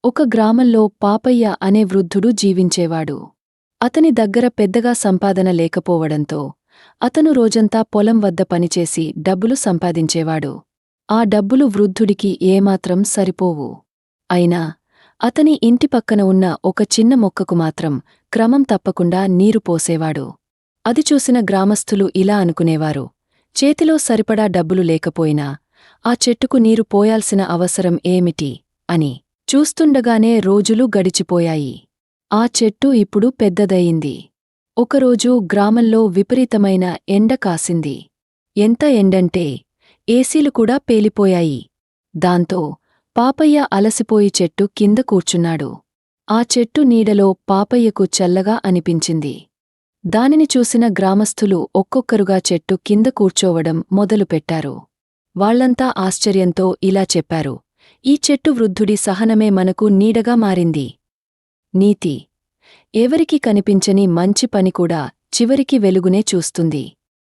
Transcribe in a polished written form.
ఒక గ్రామంలో పాపయ్య అనే వృద్ధుడు జీవించేవాడు. అతని దగ్గర పెద్దగా సంపాదన లేకపోవడంతో అతను రోజంతా పొలం వద్ద పనిచేసి డబ్బులు సంపాదించేవాడు. ఆ డబ్బులు వృద్ధుడికి ఏమాత్రం సరిపోవు. అయినా అతని ఇంటి పక్కన ఉన్న ఒక చిన్న మొక్కకు మాత్రం క్రమం తప్పకుండా నీరు పోసేవాడు. అది చూసిన గ్రామస్థులు ఇలా అనుకునేవారు: చేతిలో సరిపడా డబ్బులు లేకపోయినా ఆ చెట్టుకు నీరు పోయాల్సిన అవసరం ఏమిటి అని. చూస్తుండగానే రోజులు గడిచిపోయాయి. ఆ చెట్టు ఇప్పుడు పెద్దదయింది. ఒకరోజు గ్రామంలో విపరీతమైన ఎండ కాసింది. ఎంత ఎండంటే ఏసీలు కూడా పేలిపోయాయి. దాంతో పాపయ్య అలసిపోయి చెట్టు కింద కూర్చున్నాడు. ఆ చెట్టు నీడలో పాపయ్యకు చల్లగా అనిపించింది. దానిని చూసిన గ్రామస్థులు ఒక్కొక్కరుగా చెట్టు కింద కూర్చోవడం మొదలుపెట్టారు. వాళ్లంతా ఆశ్చర్యంతో ఇలా చెప్పారు: ఈ చెట్టు వృద్ధుడి సహనమే మనకు నీడగా మారింది. నీతి: ఎవరికి కనిపించని మంచి పని కూడా చివరికి వెలుగునే చూస్తుంది.